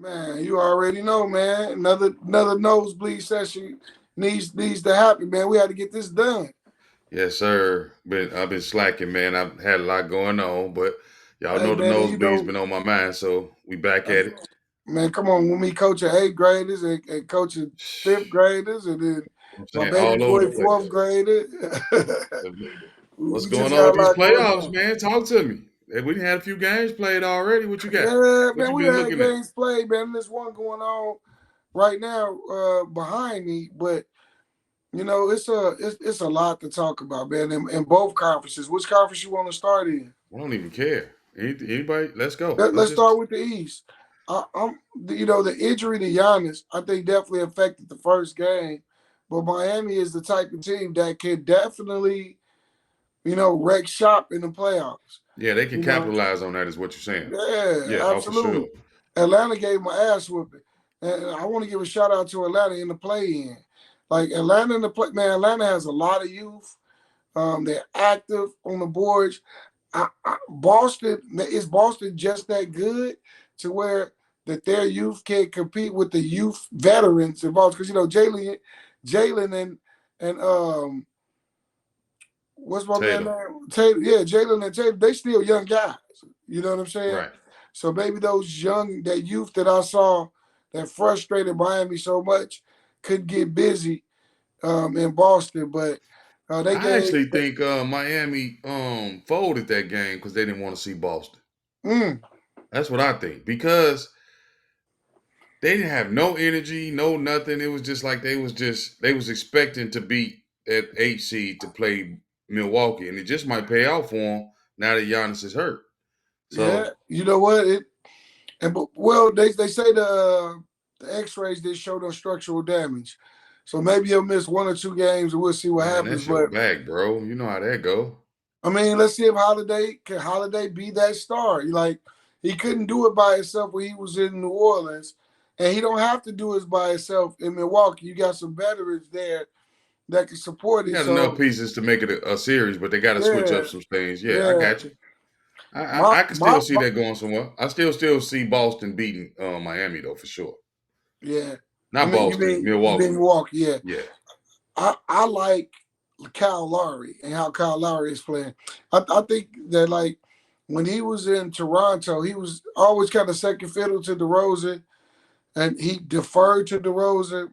Man, you already know, man. Another nosebleed session needs to happen, man. We had to get this done. Yes, sir. I've been slacking, man. I've had a lot going on, but y'all Hey, know the man, nosebleeds been on my mind, so we back uh, at it. man, come on, when we coaching eighth graders and coaching fifth graders, and then I'm my saying baby all over the boy fourth place. grader. What's We just going on got with a these lot going playoffs, on. man? Talk to me. Hey, we done had a few games played already. What you got? Yeah, What man, you we been done had looking at? games played, man. There's one going on right now behind me, but it's a lot to talk about, man. In both conferences, which conference you want to start in? I don't even care. Anybody? Let's go. Let's Let's start just. with the East. The injury to Giannis, I think definitely affected the first game, but Miami is the type of team that can definitely, wreck shop in the playoffs. Yeah, they can You know, capitalize on that, is what you're saying. yeah, Yeah, oh, for absolutely. sure. Atlanta gave my ass whooping, and I want to give a shout out to Atlanta in the play-in. Like Atlanta in the play, man. Atlanta has a lot of youth. They're active on the boards. Boston is Boston just that good to where that their youth can compete with the youth veterans involved? Because Jalen and what's my man Tatum. name? Tatum, yeah, Jalen and Tatum, they still young guys. You know what I'm saying? Right. So maybe that youth that I saw that frustrated Miami so much could get busy in Boston, but they I gave. actually think Miami folded that game because they didn't want to see Boston. Mm, That's what I think because they didn't have no energy, no nothing. It was just like they was expecting to beat that eight seed to play Milwaukee, and it just might pay out for them now that Giannis is hurt. yeah, So you know what? Well, they say the X-rays did show no structural damage, so maybe he'll miss one or two games, and we'll see what man, happens. that's your But back, bro. You know how that go. I mean, let's see if Holiday be that star. He couldn't do it by himself when he was in New Orleans, and he don't have to do it by himself in Milwaukee. You got some veterans there that can support You it. got enough So pieces to make it a series, but they got to switch up yeah, some things. Yeah, I yeah. got you. I, My I, I can my, still see my that going somewhere. I still see Boston beating Miami though for sure. yeah. I Not mean, Boston, you mean Milwaukee. Milwaukee? Yeah. Yeah, I like Kyle Lowry and how Kyle Lowry is playing. I think that like when he was in Toronto, he was always kind of second fiddle to DeRozan, and he deferred to DeRozan.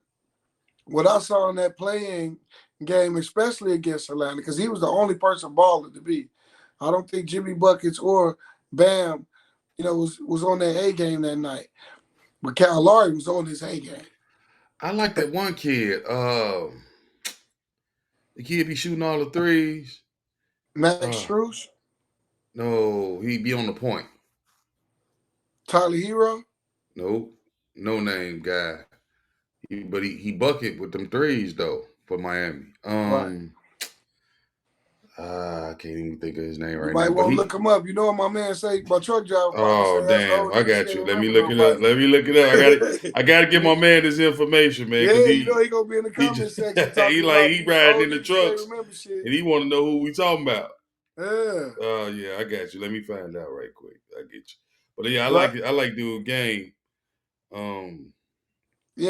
What I saw in that playing game, especially against Atlanta, because he was the only person balling to beat. I don't think Jimmy buckets or Bam, was on their A game that night, but Kyle Lowry was on his A game. I like that one kid. The kid be shooting all the threes. Max Uh, Strus, no, he be on the point. Tyler Hero. No, no name guy. But he bucket with them threes though for Miami. Right. I can't even think of his name You right might now. But want to he look him up. You know what my man say? My truck driver probably say Oh that's damn! old I nigga. She got ain't you. Let me remember look it up. nobody. Let me look it up. I got to get my man this information, man, because Yeah, he gonna be in the he comment just section he talking like about he these riding old in the niggas can't trucks remember shit. and he want to know who we talking about. Yeah, Yeah, I got you. Let me find out right quick. I get you. But yeah, I but like it. I like doing game. Um,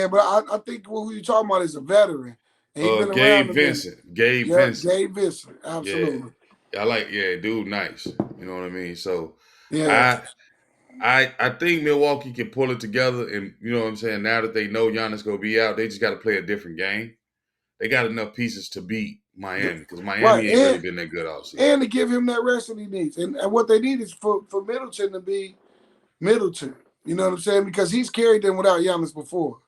but I think what you talking about is a veteran, and he been around Gabe a minute. Vincent. Gabe Yep, Vincent. Gabe Vincent, Yeah, absolutely. I like. Yeah, dude, nice. You know what I mean. So Yeah, I I think Milwaukee can pull it together, and you know what I'm saying. Now that they know Giannis gonna be out, they just got to play a different game. They got enough pieces to beat Miami because right, Miami ain't really been that good all season. and to give him that rest that he needs, and what they need is for Middleton to be Middleton. You know what I'm saying? Because he's carried them without Giannis before.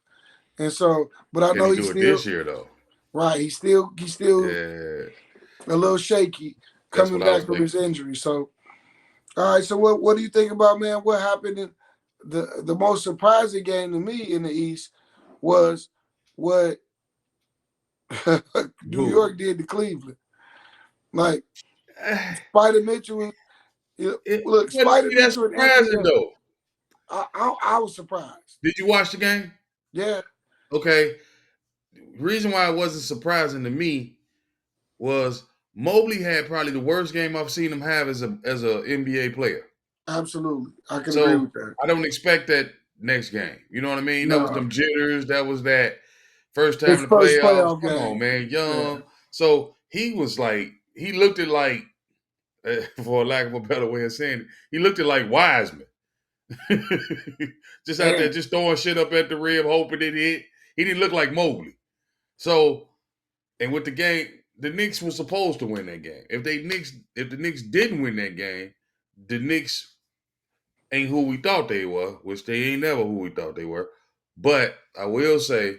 And so, but I Can know he he's do it still this year though? right. He's still Yeah, a little shaky that's coming what I back was from his thinking. injury. So, all right. So, what do you think about, man? What happened in the most surprising game to me in the East was what New Who? York did to Cleveland. Like Spider Mitchell, look, It wasn't Spider really that Mitchell and Anthony. surprising though. I was surprised. Did you watch the game? Yeah, Okay. The reason why it wasn't surprising to me was Mobley had probably the worst game I've seen him have as a NBA player. absolutely. I can agree So with that. I don't expect that next game. You know what I mean? That was No, them jitters. That was that first time his in the first playoffs. playoff Come on, game. man, Yeah, young. So he was like, he looked at like, for lack of a better way of saying it, he looked at like Wiseman. Just out there, and just throwing shit up at the rim, hoping it hit. He didn't look like Mobley. So, and with the game, the Knicks were supposed to win that game. If the Knicks didn't win that game, the Knicks ain't who we thought they were, which they ain't never who we thought they were. But I will say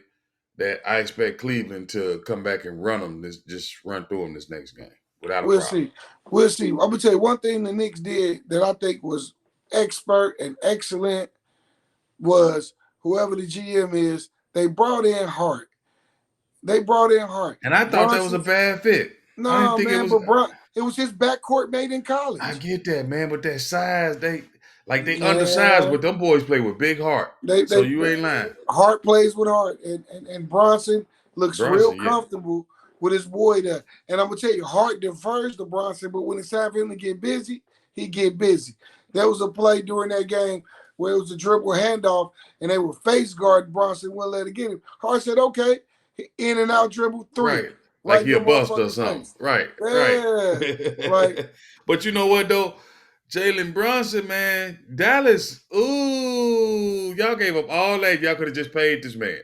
that I expect Cleveland to come back and just run through them this next game without a we'll problem. see. We'll see. I'm gonna tell you one thing the Knicks did that I think was expert and excellent was whoever the GM is, they brought in Hart. They brought in Hart. And I thought that was a Bronson, bad fit. I didn't no think it man, was. but it was his backcourt mate in I college. get that, man, but that size, they undersized, Yeah, but them boys play with big heart. they So you ain't lying. Hart plays with Hart, and Bronson looks real Brunson, yeah. comfortable with his boy there. And I'm gonna tell you, Hart defers to Bronson, but when it's time for him to get busy, he get busy. There was a play during that game where it was a dribble handoff, and they were face guard Bronson, wouldn't let it get him. Hart said, "Okay, in and out dribble three, Right. Like he a your bust or motherfucking something. face." Right. Yeah, Right. like But you know what though? Jalen Brunson, man, Dallas, ooh, y'all gave up all that. Y'all could have just paid this man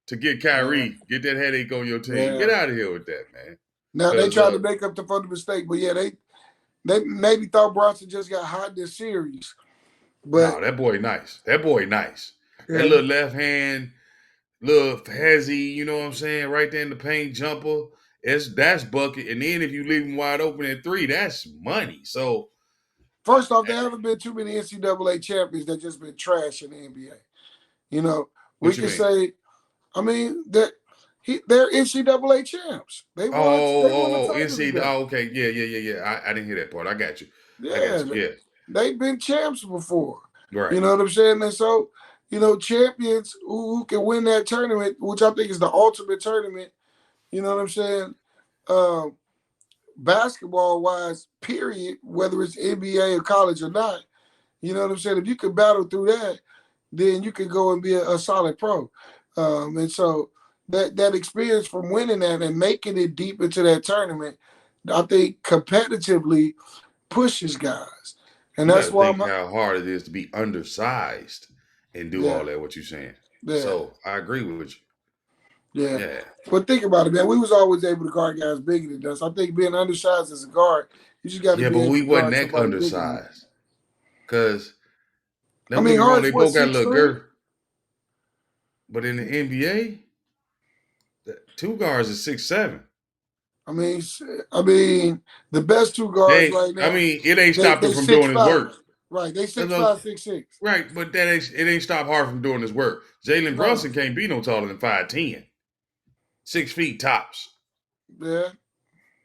to get Kyrie, get that headache on your team. Get yeah. out of here with that, man. Now they Because tried to make up for the mistake, but yeah, they maybe thought Bronson just got hot this series. But no, that boy nice. That boy nice. yeah, That little left hand, little hezzy, you know what I'm saying? Right there in the paint jumper. That's bucket. And then if you leave him wide open at three, that's money. So first off, there haven't been too many NCAA champions that just been trash in the NBA. You know, we what you can mean? say, I mean that they're NCAA champs. They won the title together. Oh, okay. Yeah. I didn't hear that part. I got you. Yeah, Yeah. they've been champs before. Right. You know what I'm saying? And so, champions who can win that tournament, which I think is the ultimate tournament. You know what I'm saying? Basketball wise, period, whether it's NBA or college or not, you know what I'm saying? If you could battle through that, then you could go and be a solid pro. And so that experience from winning that and making it deep into that tournament, I think competitively pushes guys. And You got that's to why think how hard it is to be undersized and do all that, what you're saying. Yeah. So I agree with you. Yeah. But think about it, man. We was always able to guard guys bigger than us. I think being undersized as a guard, you just got to be but able we to wasn't guard that somebody bigger than you. undersized. Because, I mean, Hart's they what, both got a little 6'3"? girth. But in the NBA, the two guards is 6'7". I mean, the best two guards right now. I mean, it ain't stopped him from doing his work. Right, they 6'5", 6'6". Right, but it ain't stopped Hart from doing his work. Jalen Brunson can't be no taller than 5'10", 6 feet tops. Yeah.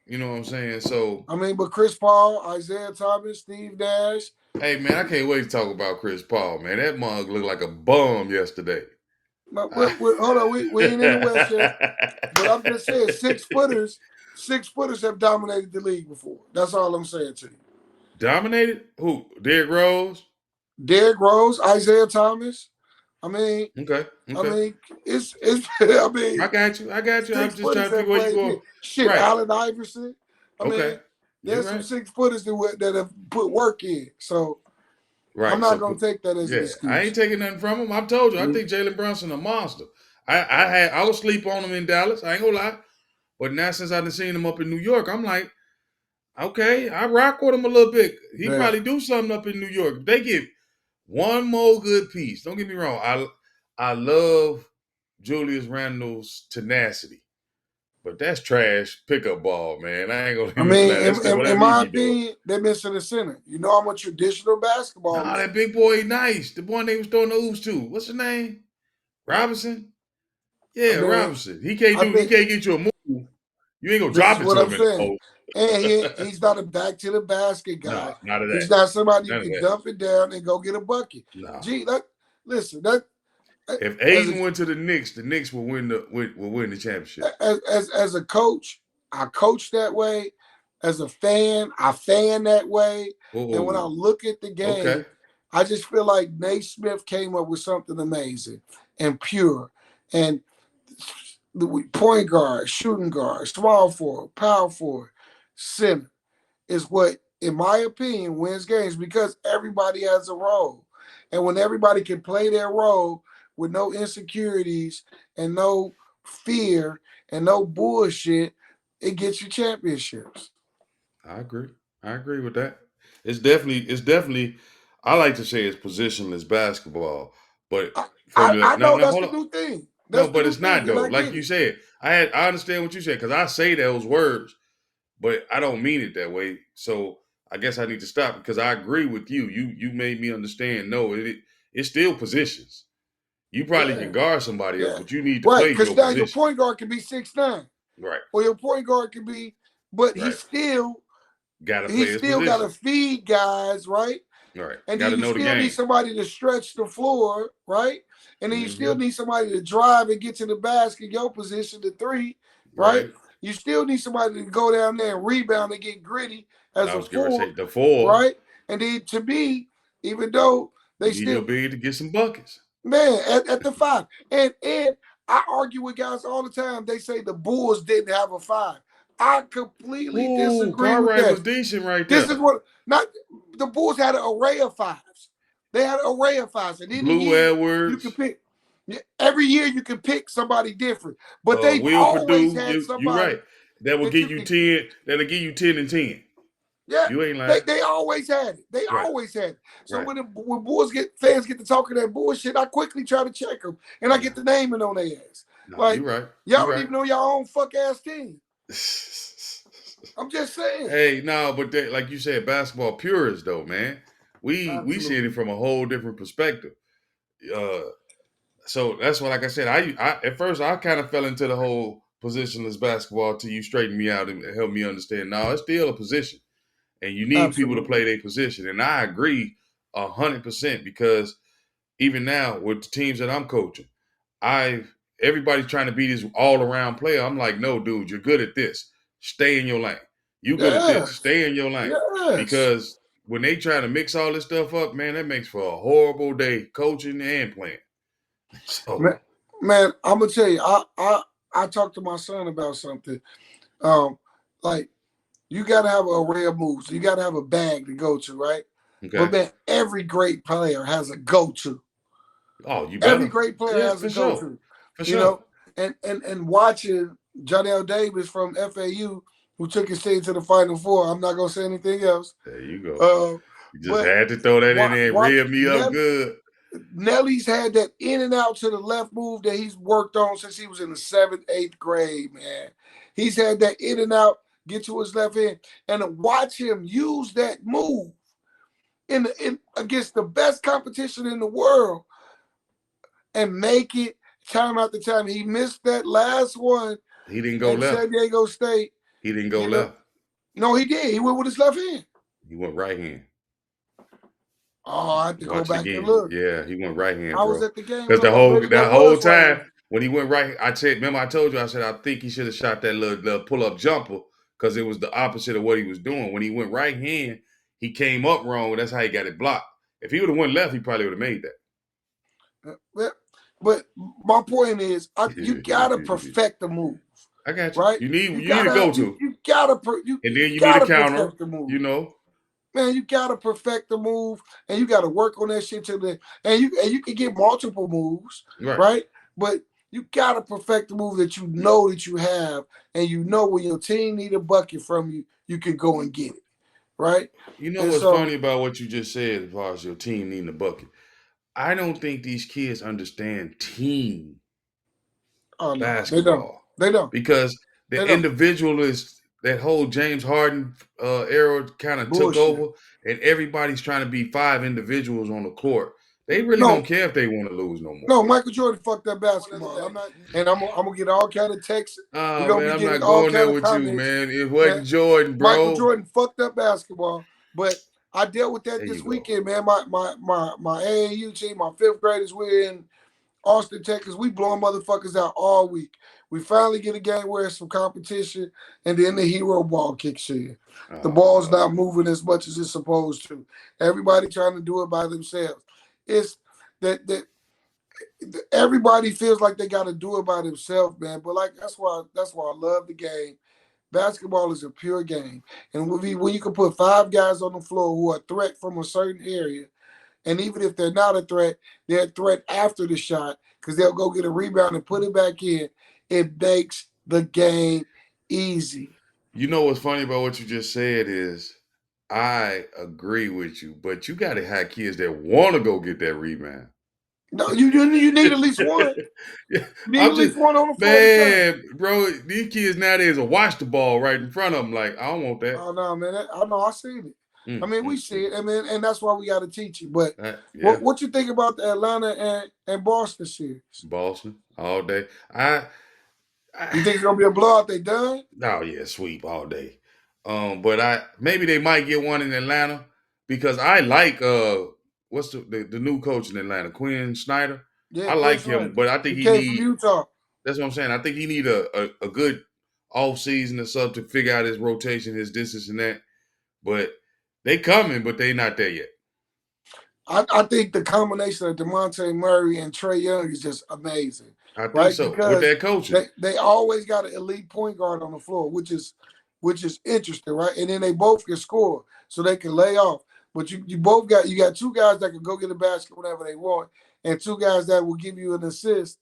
You know what I'm saying? So I mean, but Chris Paul, Isaiah Thomas, Steve Nash. Hey man, I can't wait to talk about Chris Paul, man. That mug looked like a bum yesterday. But hold on, we ain't in the West yet. But I'm just saying, 6-footers have dominated the league before. That's all I'm saying to you. Dominated? Who? Derrick Rose? Derrick Rose, Isaiah Thomas. I mean, okay. I mean, it's. I mean, I got you. I'm just trying to figure where you going. Shit, right. Allen Iverson. I mean, there's some 6-footers that have put work in. So I'm not gonna take that as an excuse. I ain't taking nothing from him. I've told you. I think Jalen Brunson a monster. I was sleep on him in Dallas. I ain't gonna lie. But now since I've seen him up in New York, I'm like, okay, I rock with him a little bit. He probably do something up in New York. If they get one more good piece. Don't get me wrong. I love Julius Randle's tenacity. But that's trash pickup ball, man. I ain't gonna. In my opinion, they're missing a center. You know, I'm a traditional basketball. Nah, that big boy nice. The boy they was throwing the oops to. What's his name? Robinson. Yeah, Robinson. He can't get you a move. You ain't gonna drop it to him in the post. And he's not a back to the basket guy. No, not of that. He's not somebody you can dump it down and go get a bucket. No. Gee, listen. If Aiden went to the Knicks will win the championship. As a coach, I coach that way. As a fan, I fan that way. And when I look at the game, I just feel like Naismith came up with something amazing and pure. And the point guard, shooting guard, small forward, power forward, center is what, in my opinion, wins games because everybody has a role. And when everybody can play their role with no insecurities and no fear and no bullshit, it gets you championships. I agree. I agree with that. It's definitely. I like to say it's positionless basketball, but I, from I, the I now know now that's hold the on. new thing. No, That's the but new it's not thing, and though. I Like get you it. said, I understand what you said because I say those words, but I don't mean it that way. So I guess I need to stop because I agree with you. You made me understand. No, it's still positions. You probably Yeah, can guard somebody else, yeah. but you need to Right, play because your now your position. point guard can be 6'9", Right, or your point guard can be, but right. Got to he play his still got position. to feed guys, right? Right. And Got then to you know the still need game. somebody to stretch the floor, right? And then you still Hmm. need somebody to drive and get to the basket, your position, the three, right? Right. You still need somebody to go down there and rebound and get gritty And as I a was going to four, say the four. right? And then to me, even though You they need your still, big to get some buckets. man, at the five. And I argue with guys all the time. They say the Bulls didn't have a five. I completely Ooh, disagree with Cartwright was that. decent right This is there. what not the Bulls had an array of fives. They had an array of fives, and in the Blue year you can Edwards, pick. Every year you can pick somebody different, but they've Will always Purdue. had You right. somebody That will that give you you can. 10. That'll give you 10 and 10. Yeah, You ain't they lying. they always had it. They Right. always had it. So Right. when Bulls fans get to talking that bullshit, I quickly try to check them, and I get Yeah. the naming on their ass. No, you Like right. y'all You don't right. even know your own fuck ass team. I'm just saying. Hey, no, but like you said, basketball purists though, man. We see it Absolutely. from a whole different perspective. Uh, so that's what, like I said, I at first I kind of fell into the whole positionless basketball till you straighten me out and help me understand. No, it's still a position, and you need people to Absolutely. play their position. And I agree 100% because even now with the teams that I'm coaching, I everybody's trying to be this all around player. I'm like, no, dude, you're good at this. Stay in your lane. You good at this. Yes. Stay in your lane. Yes. Because when they try to mix all this stuff up, man, that makes for a horrible day coaching and playing. Man, So man, I'm gonna tell you, I talked to my son about something. Um, like you gotta have an array of moves. You gotta have a bag to go to, right? But okay. man, every great player has a go-to. Oh, you Every better. great player Yeah, has a for sure. go-to. For You sure. know, and watching Jonell Davis from FAU, who took his team to the Final Four. I'm not gonna say anything else. There you go. Uh, You just but had to throw that in there and watch rev me up good. Nelly's had that in and out to the left move that he's worked on since he was in the seventh, eighth grade, man. He's had that in and out, get to his left hand, and to watch him use that move in against the best competition in the world and make it time after time. He missed that last one He didn't go at left. San Diego State. He didn't go You know, left. no, he did. He went with his left hand. He went right hand. Oh, I have to go Watch it back and again. look. Yeah, he went right hand, I was bro. at the game. Because Look, I bet that that whole was right time hand. when he went right, I said, remember I told you, I said I think he should have shot that little pull up jumper because it was the opposite of what he was doing. When he went right hand, he came up wrong. That's how he got it blocked. If he would have went left, he probably would have made But my point is, you gotta that. perfect the move, I got you. right? You need to go to, and then you you need a gotta counter. perfect the move, You know, man. You gotta perfect the move, and you gotta work on that shit to the and you can get multiple moves, right? right? But you gotta perfect the move that you know that you have, and you know when your team need a bucket from you, you can go and get it, right? You know And what's so, funny about what you just said as far as your team needing a bucket? I don't think these kids understand team oh no, they don't, basketball they don't, because they the don't. individualist that whole James Harden era kind of took Bullshit. over, and everybody's trying to be five individuals on the court. They really don't No, care if they want to lose no more. no, Michael Jordan fucked up basketball. I'm not, and I'm gonna get all kind of texts. We're Oh gonna man, be I'm getting not all going there kind of with you, comments. man. It Man, wasn't Jordan, Michael bro. Jordan fucked up basketball, but I dealt with that There you this go. weekend, man. My AAU team, my fifth graders, we're in Austin, Texas, we blowing motherfuckers out all week. We finally get a game where it's some competition, and then the hero ball kicks in. The Oh ball's no. not moving as much as it's supposed to. Everybody trying to do it by themselves. It's that everybody feels like they got to do it by themselves, man. But like that's why I love the game. Basketball is a pure game, and when you can put five guys on the floor who are a threat from a certain area, and even if they're not a threat, they're a threat after the shot because they'll go get a rebound and put it back in. It makes the game easy. You know what's funny about what you just said is I agree with you, but you got to have kids that want to go get that rebound. No, you need at least one. Yeah, You need I'm at just least one on the floor at a time. man, bro. These kids nowadays will watch the ball right in front of them. Like I don't want that. Oh no, man! I know I seen it. I mean, we see Mm. it, and that's why we got to teach it. But Yeah, what you think about the Atlanta and Boston series? Boston all day. You think it's gonna be a blowout? They done? Oh yeah, sweep all day. But maybe they might get one in Atlanta because I like what's the new coach in Atlanta, Quinn Snyder. Yeah, I Quinn like him, Snyder. but I think He he came from need. Utah. That's what I'm saying. I think he need a good off season or something to figure out his rotation, his distance, and that. But they coming, but they not there yet. I think the combination of DeMonte Murray and Trae Young is just amazing, I think right? so with Because that coaching. they always got an elite point guard on the floor, which is interesting, right? And then they both can score, so they can lay off. But you both got two guys that can go get a basket whenever they want, and two guys that will give you an assist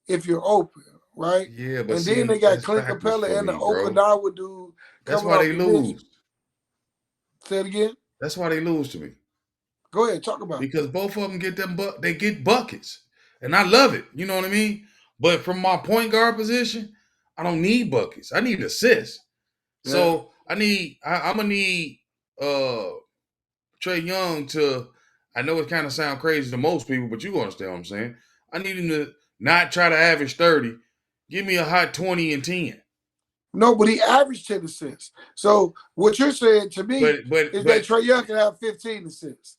if you're open, right? Yeah, but And then they see, got that's Clint backwards Capella for and the me, bro. Okinawa dude That's coming why off they the bench. lose. Say it again. That's why they lose to me. Go ahead, talk about it. Because both of them get them they get buckets, and I love it. You know what I mean? But from my point guard position, I don't need buckets. I need assists. Yeah. So I'm gonna need uh Trae Young to. I know it kind of sound crazy to most people, but you understand what I'm saying. I need him to not try to average 30. Give me a hot 20 and 10. No, but he averaged 10 assists. So what you're saying to me is that But Trae Young can have 15 assists.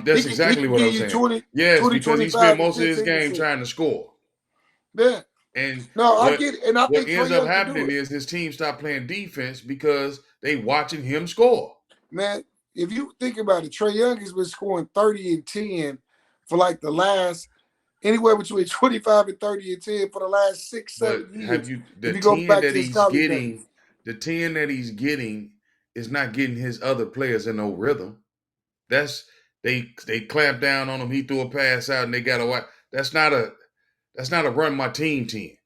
that's He exactly can what give I'm you saying. 20, Yes, 20, because he spent 25, and most of his 15 game assists. trying to score. Yeah. And No, I what get it. And I what think ends Trae up Young can do happening it. is his team stopped playing defense because they watching him score. Man, if you think about it, Trae Young has been scoring 30 and 10 for like the last anywhere between 25 and 30 and 10 for the last 6, But 7 years. have you If you go back to his college days. the 10 that he's getting is not getting his other players in no rhythm. That's they clamped down on him. He threw a pass out and they got a watch. That's not a run my team 10.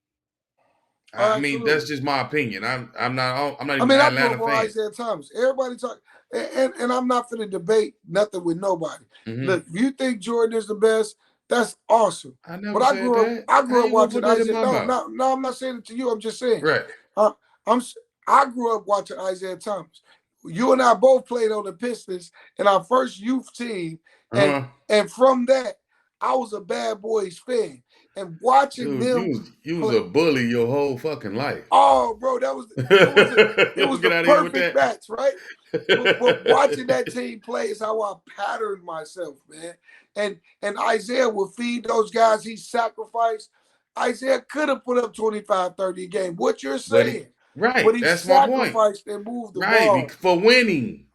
I Oh, mean, that's absolutely. just my opinion. I'm not I even mean, an I grew Atlanta up on fan. Isaiah Thomas. Everybody talk, and I'm not going to debate nothing with nobody. Mm-hmm. Look, if you think Jordan is the best, that's awesome. I But never said that. I How grew up you gonna watching put that in Isaiah. my No, mouth? no, no. I'm not saying it to you. I'm just saying. Right. Uh, I'm. I grew up watching Isaiah Thomas. You and I both played on the Pistons in our first youth team, and Uh-huh. and from that, I was a Bad Boys fan, and watching Dude, them you was play. a bully your whole fucking life. Oh, bro, that was it was Get the out of here with perfect that. match, right? But watching that team play is how I patterned myself, man. And Isaiah will feed those guys he sacrificed. Isaiah could have put up 25, 30 a game. What you're But saying. But right, he that's my point. sacrificed and moved the Right, ball for winning.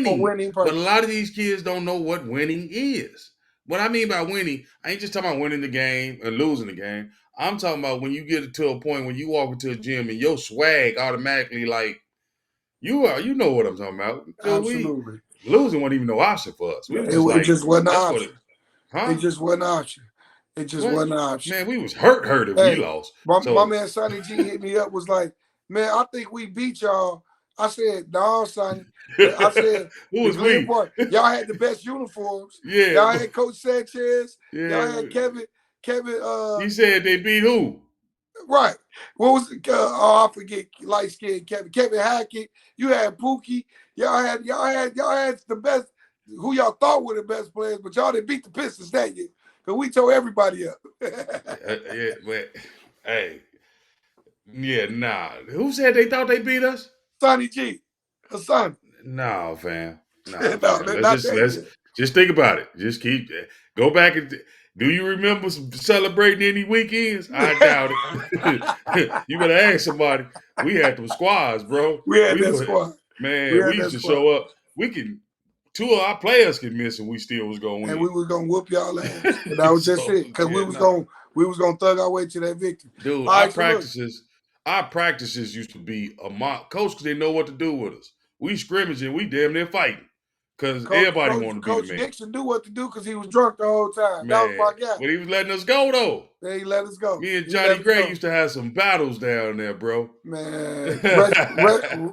for Winning. winning But a purposes. lot of these kids don't know what winning is. What I mean by winning, I ain't just talking about winning the game and losing the game. I'm talking about when you get to a point when you walk into a gym and your swag automatically like you know what I'm talking about. Because we Absolutely. losing wasn't even no option for us. We was just It like, just wasn't an that's what it, option. It huh? just wasn't an option. It just What? wasn't an option. Man, we was hurt if we Hey, lost. my So man Sonny G hit me up, was like, man, I think we beat y'all. I said, no, Sonny. I said, who the was Glen we? Park, y'all had the best uniforms. Yeah, Y'all had Coach Sanchez. Y'all yeah. had Kevin, He said they beat who? right. What was it? Oh, I forget, light skinned Kevin Hackett. You had Pookie. Y'all had the best, who y'all thought were the best players, but y'all didn't beat the Pistons that year. Because we tore everybody up. Yeah, but hey, yeah, nah. Who said they thought they beat us? Sonny G. Sonny. Nah, fam. No, Nah, fam. not that year. Just think about it. Just go back and do you remember celebrating any weekends? I doubt it. You better ask somebody. We had them squads, bro. We had We that were squad. We man. had We that used to squad. show up. We can two of our players could miss, and we still was going to And win. we was gonna whoop y'all ass. And that was just it. Cause we was gonna thug our way to that victory. Dude, All right, so look. our practices used to be a mock. Coach, cause they know what to do with us. We scrimmaging, we damn near fighting, cause everybody wanted to be the Coach man. Dixon knew what to do because he was drunk the whole time. That was Man, my guy. but he was letting us go though. They let us go. Me and He Johnny let us Gray go. used to have some battles down there, bro. Man,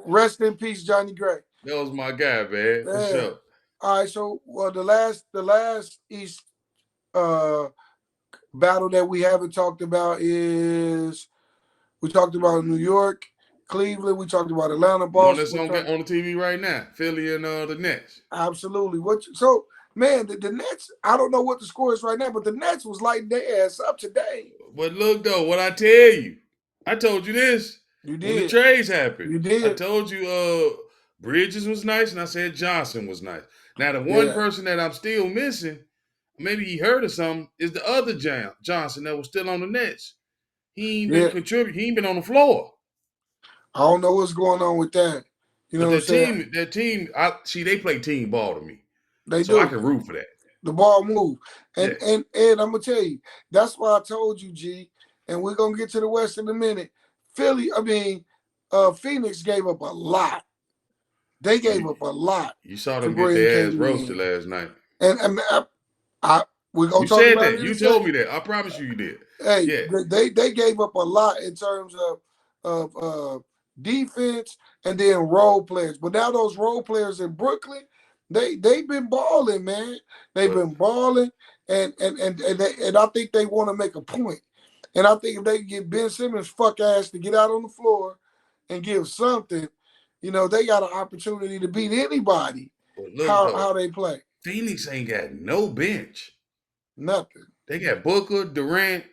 rest in peace, Johnny Gray. That was my guy, man, for sure. All right, so the last East battle that we haven't talked about is we talked about New York, Cleveland. We talked about Atlanta, Boston. One that's on the TV right now, Philly and the Nets. Absolutely. So man, the Nets. I don't know what the score is right now, but the Nets was lighting their ass up today. But look though, what I tell you, I told you this. You did. When the trades happened. You did. I told you Bridges was nice, and I said Johnson was nice. Now the one person that I'm still missing, maybe he heard of something, is the other Johnson that was still on the Nets. He ain't been contributing. He ain't been on the floor. I don't know what's going on with that. You know what I'm saying? That team, they play team ball to me. They so do. I can root for that. The ball move. And I'm gonna tell you, that's why I told you, G, and we're gonna get to the West in a minute. Phoenix gave up a lot. They gave up a lot. You saw them get their ass roasted last night. And we're gonna talk said about that. You told me that. I promise you did. Hey, they gave up a lot in terms of defense and then role players. But now those role players in Brooklyn, they've been balling, man. They've been balling, and I think they want to make a point. And I think if they get Ben Simmons fuck ass to get out on the floor and give something, they got an opportunity to beat anybody. How they play. Phoenix ain't got no bench. Nothing. They got Booker, Durant,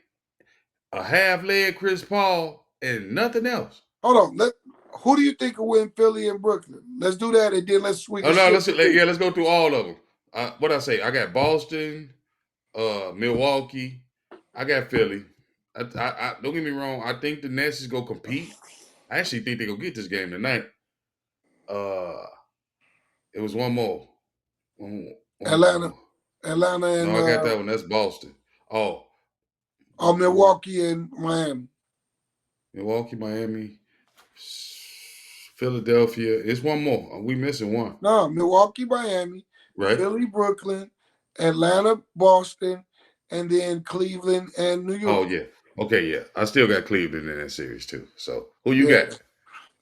a half-leg Chris Paul, and nothing else. Hold on. Who do you think will win Philly and Brooklyn? Let's do that, and then let's let's go through all of them. What I say? I got Boston, Milwaukee. I got Philly. I don't get me wrong. I think the Nets is gonna compete. I actually think they're gonna get this game tonight. It was one more. Atlanta and no, I got that one. That's Boston. Milwaukee and Miami. Milwaukee, Miami, Philadelphia. It's one more. We missing one. No, Milwaukee, Miami, right? Philly, Brooklyn, Atlanta, Boston, and then Cleveland and New York. Oh yeah. Okay, yeah. I still got Cleveland in that series too. So who you got?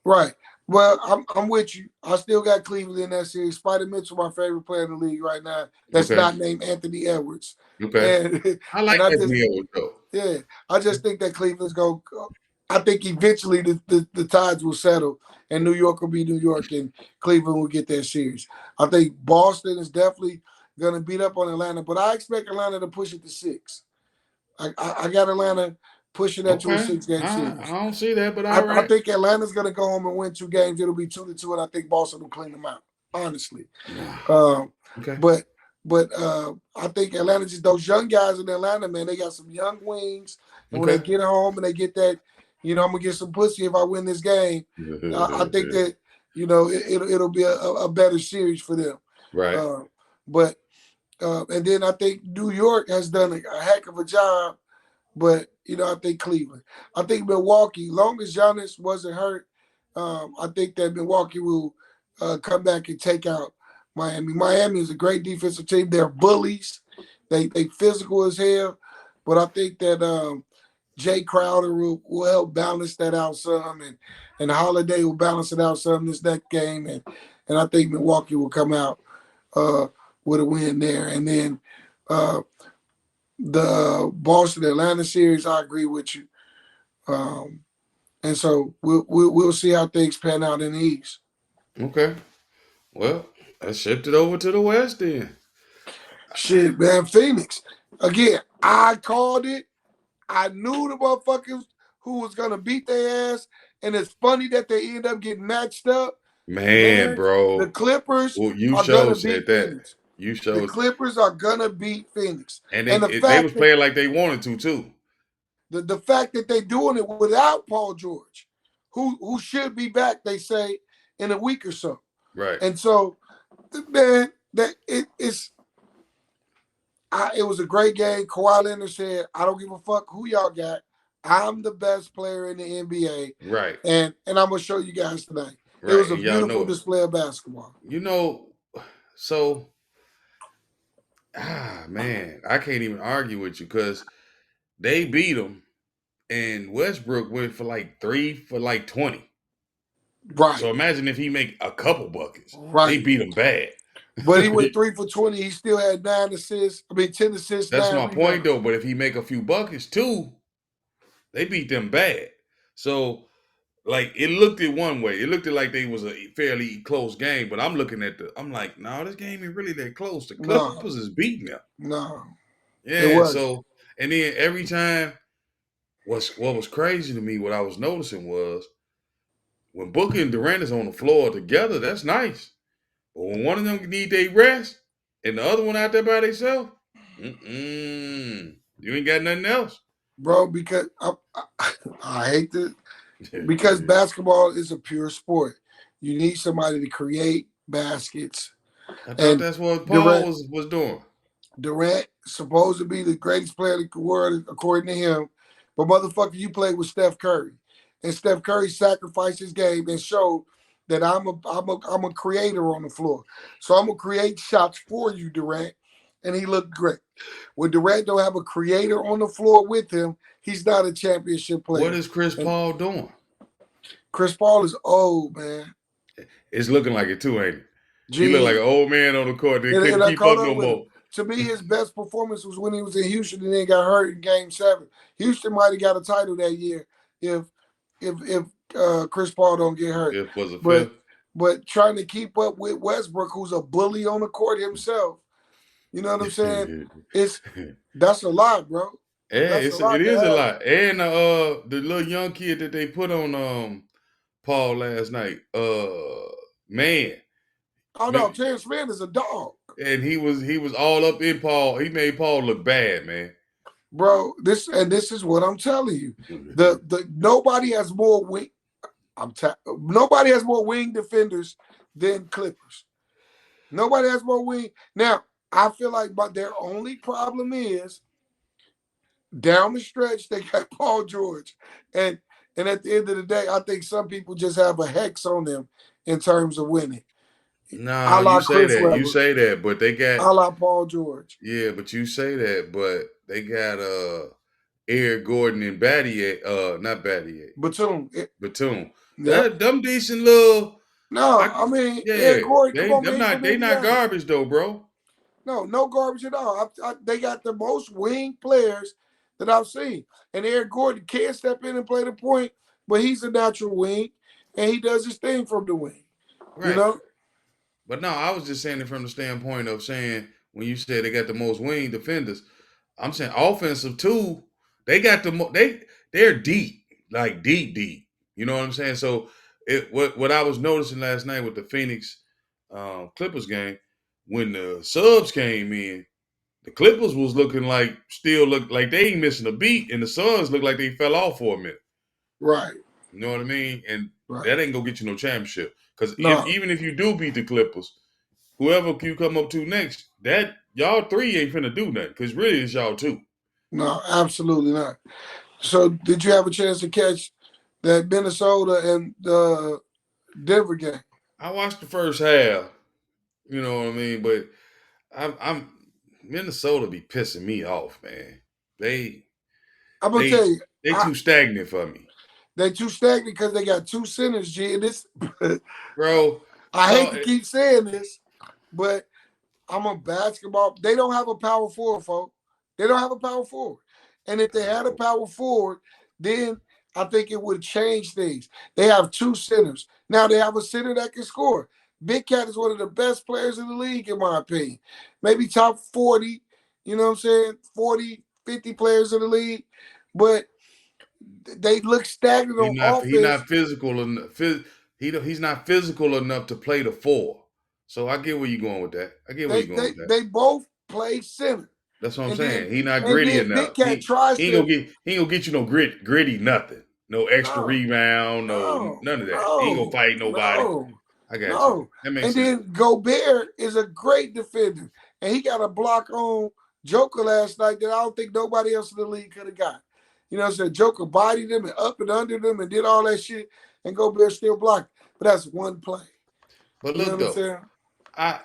Right. Well, I'm with you. I still got Cleveland in that series. Spider Mitchell, my favorite player in the league right now. That's not named Anthony Edwards. Okay. And, I like Anthony Edwards though. Yeah. I just think that Cleveland's going to – I think eventually the tides will settle and New York will be New York and Cleveland will get their series. I think Boston is definitely going to beat up on Atlanta, but I expect Atlanta to push it to 6. I got Atlanta – pushing that to a 6-game series. I don't see that, but I think Atlanta's going to go home and win 2 games. It'll be 2-2, and I think Boston will clean them out. Honestly, but I think Atlanta just those young guys in Atlanta, man, they got some young wings, and when they get home and they get that, I'm gonna get some pussy if I win this game. I think that it'll be a better series for them. Right. And then I think New York has done a heck of a job. But, I think Cleveland. I think Milwaukee, long as Giannis wasn't hurt, I think that Milwaukee will come back and take out Miami. Miami is a great defensive team. They're bullies. They physical as hell. But I think that Jay Crowder will help balance that out some. And Holiday will balance it out some this next game. And I think Milwaukee will come out with a win there. And then the Boston Atlanta series, I agree with you, and so we'll see how things pan out in the East. Okay, well, I shipped it over to the West then. Shit, man, Phoenix again. I called it. I knew the motherfuckers who was gonna beat their ass, and it's funny that they end up getting matched up. Man, bro, the Clippers you sure said that. Phoenix. You The showed, Clippers are gonna beat Phoenix, and and they was playing like they wanted to too. the fact that they're doing it without Paul George, who should be back, they say, in a week or so. Right. And so, man, it was a great game. Kawhi Leonard said, "I don't give a fuck who y'all got. I'm the best player in the NBA, Right. and I'm gonna show you guys tonight." It Right. was a And y'all beautiful know it. display of basketball. You know, so man, I can't even argue with you because they beat them, and Westbrook went for like 3 for like 20. Right, So imagine if he make a couple buckets. They right. beat him bad. But he went 3 for 20. He still had 9 assists. I mean, 10 assists, That's nine my point rebounds. though. But if he make a few buckets too, they beat them bad. So like it looked it one way. It looked it like they was a fairly close game. But I'm looking at I'm like, no, this game ain't really that close. The No, Clippers is beating them. no, it Yeah. was. So and then every time, what was crazy to me, what I was noticing was when Booker and Durant is on the floor together, that's nice. But when one of them need their rest and the other one out there by themselves, you ain't got nothing else. Bro, because I hate to, because basketball is a pure sport. You need somebody to create baskets. I thought And that's what Paul Durant, was doing. Durant supposed to be the greatest player in the world according to him, but motherfucker, you played with Steph Curry, and Steph Curry sacrificed his game and showed that I'm a creator on the floor. So I'm gonna create shots for you, Durant, and he looked great. When Durant don't have a creator on the floor with him, he's not a championship What player. is Chris And Paul doing? Chris Paul is old, man. It's looking like it too, ain't it? He looked like Gee, an old man on the court. They couldn't and I keep caught up up no with him. more. To me, his best performance was when he was in Houston and then got hurt in Game 7. Houston might have got a title that year if Chris Paul don't get hurt. Fifth was a But fifth. but trying to keep up with Westbrook, who's a bully on the court himself, you know what I'm saying? That's a lot, bro. Yeah, That's a it lot to is a have. lot. And the little young kid that they put on Paul last night, man, Oh no, Terrence Mann is a dog. and he was all up in Paul. He made Paul look bad, man. Bro, this is what I'm telling you. The nobody has more wing. Nobody has more wing defenders than Clippers. Nobody has more wing. Now, I feel like, but their only problem is down the stretch they got Paul George, and at the end of the day, I think some people just have a hex on them in terms of winning. No, A you la say Chris that. You Webber, say that, but they got a la Paul George. yeah, but you say that, but they got Eric Gordon and Battier, not Battier, Batum. Batum. Yep. That them decent little No, I mean yeah. Eric Gordon. Come on, man, he's from They not Indiana. garbage though, bro. No garbage at all. They got the most wing players that I've seen. And Eric Gordon can step in and play the point, but he's a natural wing, and he does his thing from the wing. You Right. know? But no, I was just saying it from the standpoint of saying when you said they got the most wing defenders, I'm saying offensive too. They got they're deep, like deep. You know what I'm saying? So what I was noticing last night with the Phoenix Clippers game, when the subs came in, the Clippers was looking like still look like they ain't missing a beat, and the Suns looked like they fell off for a minute. Right. You know what I mean? And Right. that ain't gonna get you no championship. Because No. even if you do beat the Clippers, whoever you come up to next, that y'all three ain't finna do nothing. Because really it's y'all two. No, absolutely not. So did you have a chance to catch that Minnesota and the Denver game? I watched the first half. You know what I mean? But I'm Minnesota be pissing me off, man. I'm gonna tell you, they too stagnant for me. They too stagnant because they got two centers, G. And this, bro, I hate to keep saying this, but I'm a basketball. They don't have a power forward, folks. They don't have a power forward. And if they had a power forward, then I think it would change things. They have two centers. Now they have a center that can score. Big Cat is one of the best players in the league, in my opinion. Maybe top 40, you know what I'm saying? 40, 50 players in the league. But they look stagnant on offense. He's not physical enough. He's not physical enough to play the four. So I get where you're going with that. I get where you're going with that. They both play center. That's what I'm And saying. then He not and gritty then enough. Big Cat tries to He ain't gonna get you no gritty nothing. No extra no, rebound, no no, none of that. He ain't gonna no, fight nobody. no, I got you. no. That makes And sense. then Gobert is a great defender. And he got a block on Joker last night that I don't think nobody else in the league could have got. You know what I'm saying? Joker bodied him and up and under them and did all that shit, and Gobert still blocked. But that's one play. But You know look what I'm though, saying?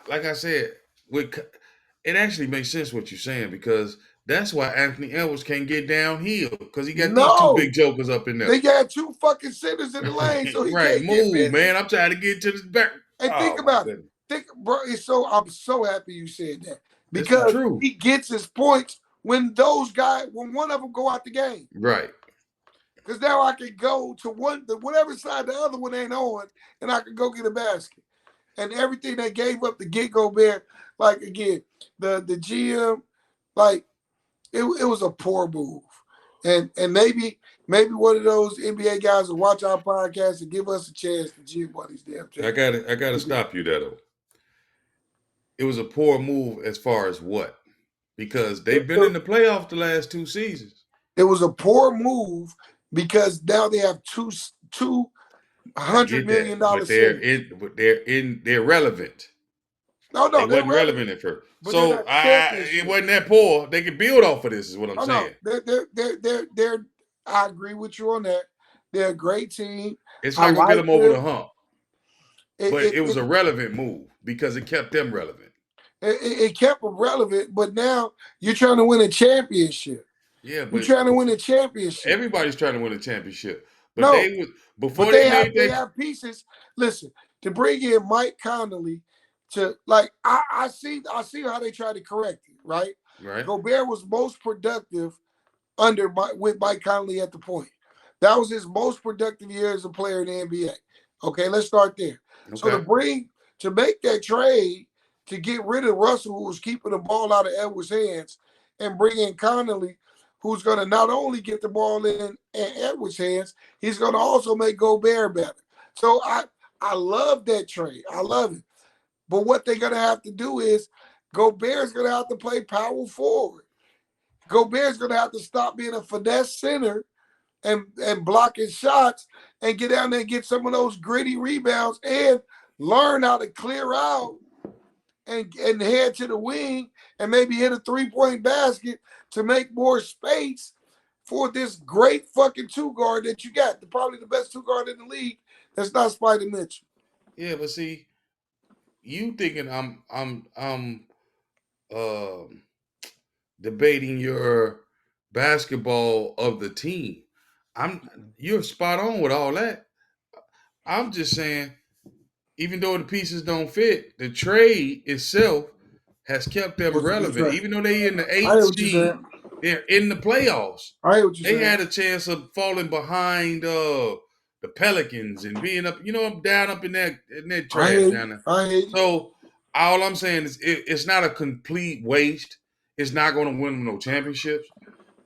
like I said, it actually makes sense what you're saying because that's why Anthony Edwards can't get downhill because he got these two No. big jokers up in there. They got two fucking centers in the lane, so he Right, can't get move, busy. man. I'm trying to get to the back. And think about it. Bro, I'm so happy you said that because he gets his points when one of them go out the game. Right. Because now I can go to whatever side the other one ain't on, and I can go get a basket. And everything they gave up to get Gobert, like again, the GM, like it was a poor move. And maybe one of those NBA guys will watch our podcast and give us a chance to GM one of these damn things. I gotta stop you there though. It was a poor move as far as what? Because they've been in the playoffs the last 2 seasons. It was a poor move because now they have $200 million but they're relevant. No, they wasn't relevant at first. So it wasn't that poor. They could build off of this, is what I'm saying. They're I agree with you on that. They're a great team. It's not gonna get them over the hump. But it was a relevant move because it kept them relevant. It kept them relevant, but now you're trying to win a championship. Yeah, but you're trying to win a championship. Everybody's trying to win a championship. But no, they have pieces. Listen, to bring in Mike Conley to I see how they try to correct it, right? Right. Gobert was most productive with Mike Conley at the point. That was his most productive year as a player in the NBA. Okay, let's start there. Okay. So to make that trade to get rid of Russell, who was keeping the ball out of Edwards' hands, and bring in Conley, who's going to not only get the ball in Edwards' hands, he's going to also make Gobert better. So I love that trade. I love it. But what they're going to have to do is Gobert's going to have to play power forward. Gobert's going to have to stop being a finesse center and blocking shots and get down there and get some of those gritty rebounds and learn how to clear out and head to the wing and maybe hit a three-point basket to make more space for this great fucking two guard that you got. Probably the best two guard in the league. That's not Spidey Mitchell. Yeah, but see, you thinking I'm debating your basketball of the team. You're spot on with all that. I'm just saying, even though the pieces don't fit, the trade itself has kept them relevant. Even though they in the 8th seed, they're in the playoffs. They had a chance of falling behind the Pelicans and being up, down up in that trash down there. So all I'm saying is it's not a complete waste. It's not going to win no championships,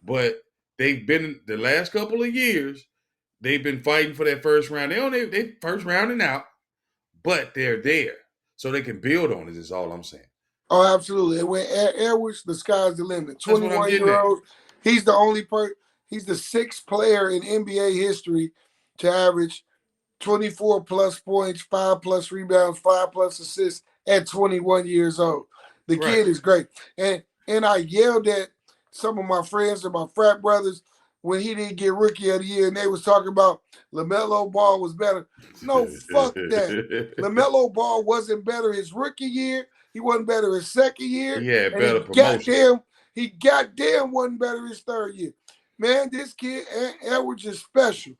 but they've been the last couple of years. They've been fighting for that first round. They first rounding out, but they're there, so they can build on it. Is all I'm saying. Oh, absolutely. And when Edwards, the sky's the limit. 21-year-old. He's the only He's the 6th player in NBA history to average 24 plus points, 5 plus rebounds, 5 plus assists at 21 years old. The kid is great. And I yelled at some of my friends and my frat brothers when he didn't get Rookie of the Year, and they was talking about LaMelo Ball was better. No, fuck that. LaMelo Ball wasn't better his rookie year. He wasn't better his second year. Yeah, better promotion. He goddamn wasn't better his third year. Man, this kid, Edwards, is special.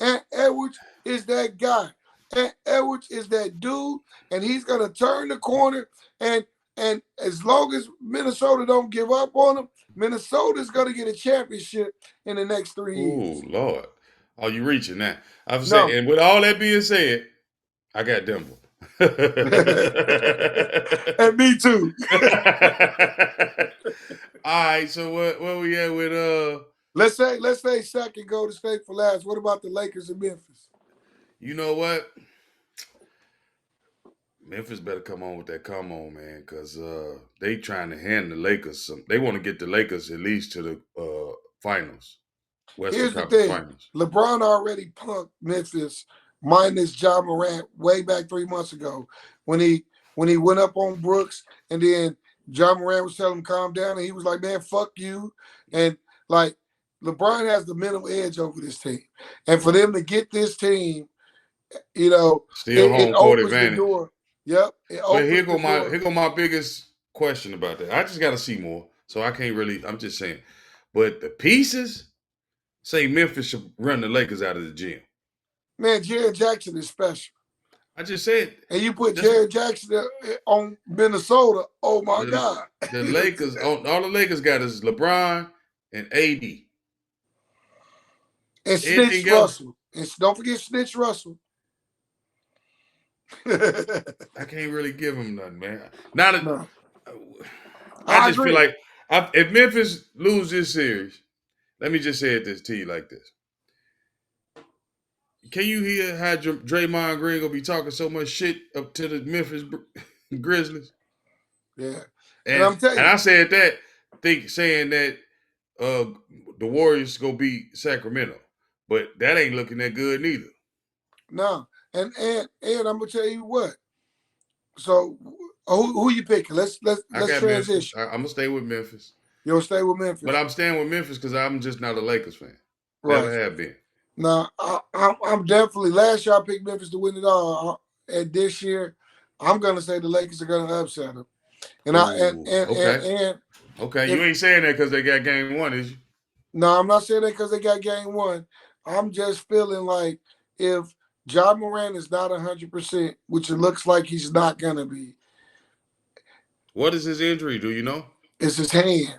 And Edwards is that guy. And Edwards is that dude, and he's going to turn the corner. And as long as Minnesota don't give up on him, Minnesota's going to get a championship in the next 3 years. Oh, Lord. Oh, you reaching now. I'm saying, and with all that being said, I got Denver. And me too. All right, so where we at with let's say second Golden State for last. What about the Lakers and Memphis? You know what? Memphis better come on with that come on, man, because they trying to hand the Lakers some. They want to get the Lakers at least to the finals, Western Here's the Conference thing: Finals. LeBron already punked Memphis minus Ja Morant way back 3 months ago when he went up on Brooks, and then Ja Morant was telling him calm down, and he was like, "Man, fuck you," and like LeBron has the mental edge over this team, and for them to get this team, Still it home court opens the advantage. door. Yep, it But opens the door. here go my biggest question about that. I just got to see more, so I can't really. I'm just saying, but the pieces say Memphis should run the Lakers out of the gym. Man, Jared Jackson is special. I just said, And you put Jared Jackson on Minnesota, oh my God. The Lakers, all the Lakers got is LeBron and AD. And Snitch Russell. And don't forget Snitch Russell. I can't really give him nothing, man. No. I just feel like if Memphis lose this series, let me just say it to you like this. Can you hear how Draymond Green gonna be talking so much shit up to the Memphis Grizzlies? Yeah, and I'm telling you, and I said that saying that the Warriors gonna beat Sacramento, but that ain't looking that good neither. No, and I'm gonna tell you what. So who you picking? Let's transition. I'm gonna stay with Memphis. You'll stay with Memphis, but I'm staying with Memphis because I'm just not a Lakers fan. Right. Never have been. No, I'm definitely. Last year I picked Memphis to win it all, and this year I'm gonna say the Lakers are gonna upset them. And okay, you ain't saying that because they got game one, is you? No, I'm not saying that because they got game one. I'm just feeling like if Ja Morant is not 100%, which it looks like he's not gonna be. What is his injury? Do you know? It's his hand.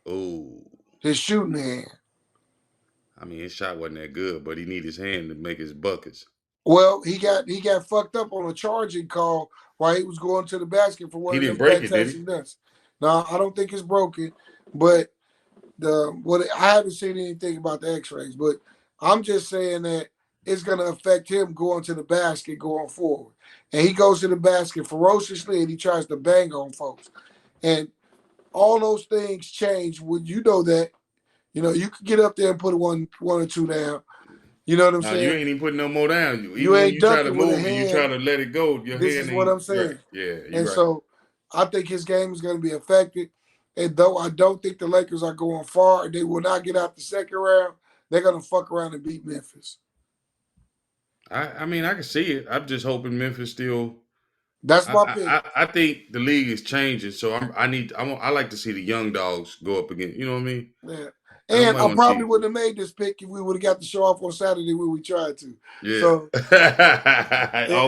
Oh, his shooting hand. I mean, his shot wasn't that good, but he need his hand to make his buckets. Well, he got fucked up on a charging call while he was going to the basket for one he of didn't them break it, did he? nuts. No, I don't think it's broken, but I haven't seen anything about the X-rays. But I'm just saying that it's going to affect him going to the basket going forward, and he goes to the basket ferociously and he tries to bang on folks, and all those things change when you know that. You know, you can get up there and put one or two down. You know what I'm saying? You ain't even putting no more down. You ain't when you try to move and you try to let it go, your this hand is what I'm saying. Right. Yeah, and right. So I think his game is going to be affected. And though I don't think the Lakers are going far, they will not get out the second round. They're going to fuck around and beat Memphis. I mean, I can see it. I'm just hoping Memphis still. That's my pick. I think the league is changing, so I like to see the young dogs go up again. You know what I mean? Yeah. And I probably wouldn't have made this pick if we would have got the show off on Saturday when we tried to. Yeah. So,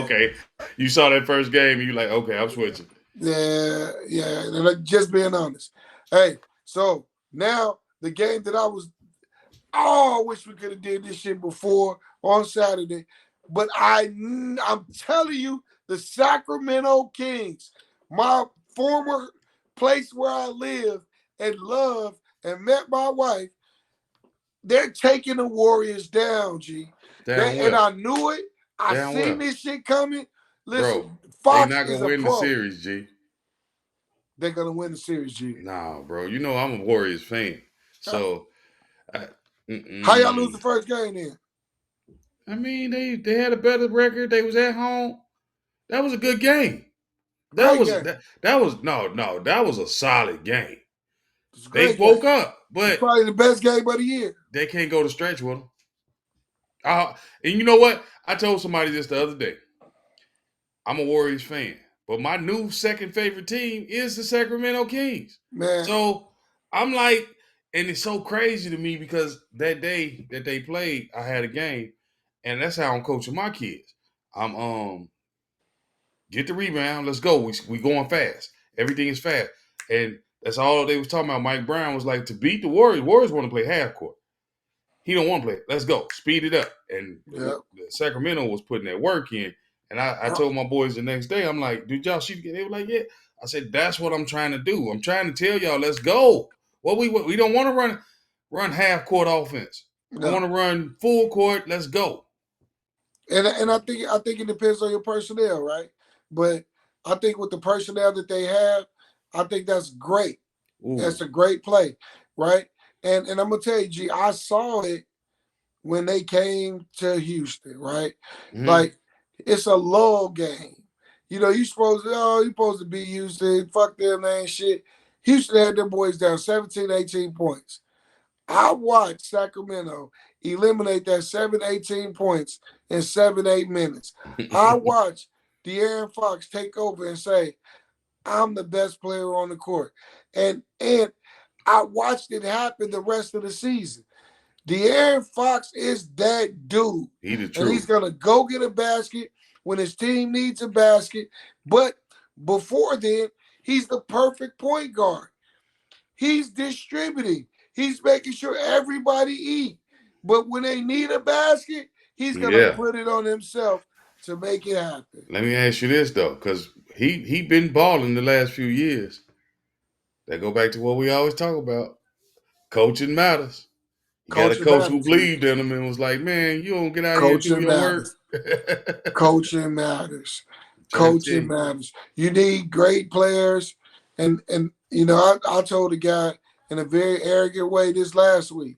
okay. You saw that first game and you're like, okay, I'm switching. Yeah. And just being honest. Hey, so now the game that I wish we could have did this shit before on Saturday. But I'm telling you, the Sacramento Kings, my former place where I live and love and met my wife, they're taking the Warriors down, G. And I knew it. I seen this shit coming. Listen, bro, Fox they're not gonna win the series, G. They're gonna win the series, G. Nah, bro. You know I'm a Warriors fan. So how y'all lose the first game then? I mean, they had a better record. They was at home. That was a good game. That was a solid game. They woke up, but it's probably the best game of the year. They can't go to stretch with them. And you know what? I told somebody this the other day. I'm a Warriors fan, but my new second favorite team is the Sacramento Kings. Man. So I'm like, and it's so crazy to me because that day that they played, I had a game, and that's how I'm coaching my kids. I'm get the rebound, let's go. We going fast. Everything is fast. And that's all they was talking about. Mike Brown was like, to beat the Warriors want to play half court. He don't want to play. Let's go. Speed it up. And Sacramento was putting that work in. And I told my boys the next day, I'm like, did y'all shoot again? They were like, yeah. I said, that's what I'm trying to do. I'm trying to tell y'all, let's go. Well, we don't want to run half court offense. No. We want to run full court. Let's go. And I think it depends on your personnel, right? But I think with the personnel that they have, I think that's great. That's Ooh. a great play, right? And I'm gonna tell you, G, I saw it when they came to Houston, right? Mm-hmm. Like it's a lull game. You supposed to beat Houston. Fuck them, they ain't shit. Houston had them boys down 17, 18 points. I watched Sacramento eliminate that 18 points in 7, 8 minutes. I watched De'Aaron Fox take over and say, I'm the best player on the court. And I watched it happen the rest of the season. De'Aaron Fox is that dude. He the And he's truth. going to go get a basket when his team needs a basket. But before then, he's the perfect point guard. He's distributing. He's making sure everybody eat. But when they need a basket, he's going to Yeah. put it on himself to make it happen. Let me ask you this though, because he been balling the last few years. That go back to what we always talk about. Coaching matters. You got a Coaching coach who matters. believed in him and was like, "Man, you don't get out here and do Coaching your work." matters. Coaching matters. Trying to tell Coaching you. matters. You need great players. And I told the guy in a very arrogant way this last week,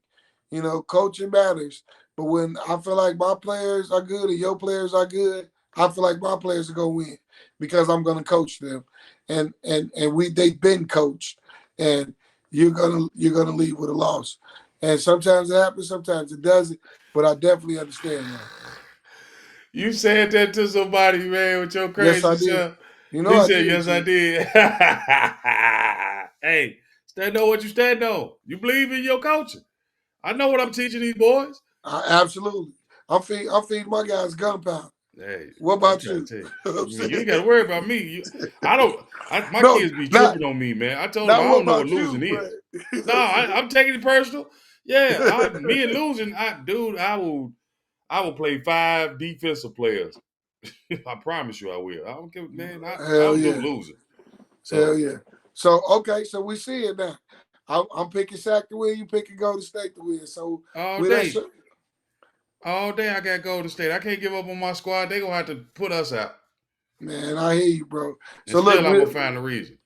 coaching matters. But when I feel like my players are good and your players are good, I feel like my players are gonna win because I'm gonna coach them. And they've been coached. And you're gonna leave with a loss. And sometimes it happens, sometimes it doesn't. But I definitely understand that. You said that to somebody, man, with your Yes, crazy I did. self. You know He I said, did, "Yes, I G. did." Hey, stand on what you stand on. You believe in your coaching. I know what I'm teaching these boys. Absolutely. I'm feeding my guys gunpowder. Hey, What I'm about trying you? to tell you. I'm You saying, ain't got to worry about me. I don't. My no, kids be not tripping on me, man. I told them I not what don't know what about losing you, is. but No, I'm taking it personal. Yeah, me and losing, dude, I will play 5 defensive players. I promise you, I will. I don't give, man. I hell don't do yeah, losing. hell So yeah. So okay, so we see it now. I'm picking Sac to win. You picking Golden State to win. So all with that, day, all day, I got Golden State. I can't give up on my squad. They gonna have to put us out, man, I hear you, bro. and So look, still I'm gonna find a reason.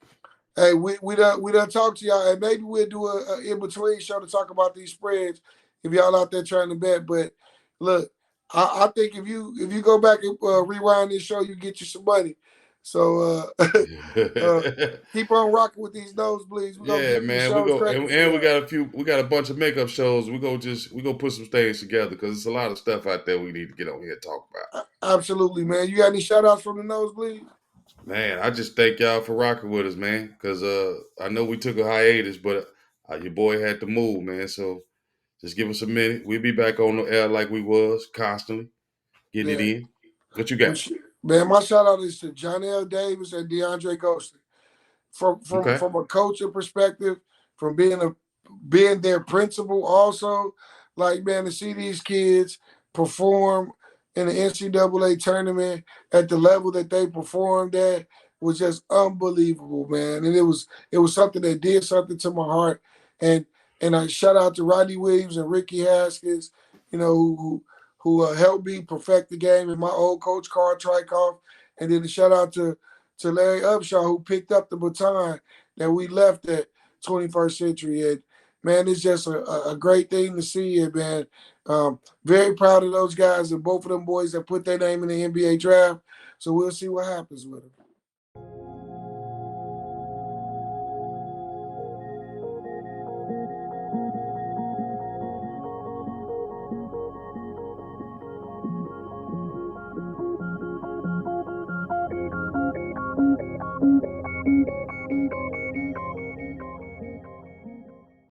we done talked to y'all, and maybe we'll do a in between show to talk about these spreads if y'all out there trying to bet. But look, I think if you go back and rewind this show, you get you some money. So uh, keep on rocking with these nosebleeds. We're gonna Yeah, get these man. We shows go cracking for and we y'all. got we got a bunch of makeup shows. We go put some things together because it's a lot of stuff out there we need to get on here and talk about. Absolutely, man. You got any shout outs from the nosebleeds? Man, I just thank y'all for rocking with us, man. Because I know we took a hiatus, but your boy had to move, man. So just give us a minute. We'll be back on the air like we was constantly getting it Yeah. in. What you got? Man, my shout out is to Johnny L. Davis and DeAndre Ghosted. From from Okay. from a coaching perspective, from being their principal also, like man, to see these kids perform in the NCAA tournament at the level that they performed at was just unbelievable, man. And it was something that did something to my heart. And I shout out to Rodney Williams and Ricky Haskins, who helped me perfect the game, and my old coach Carl Trikoff. And then a shout out to Larry Upshaw, who picked up the baton that we left at 21st Century. And man, it's just a great thing to see it, man. Very proud of those guys and both of them boys that put their name in the NBA draft. So we'll see what happens with them.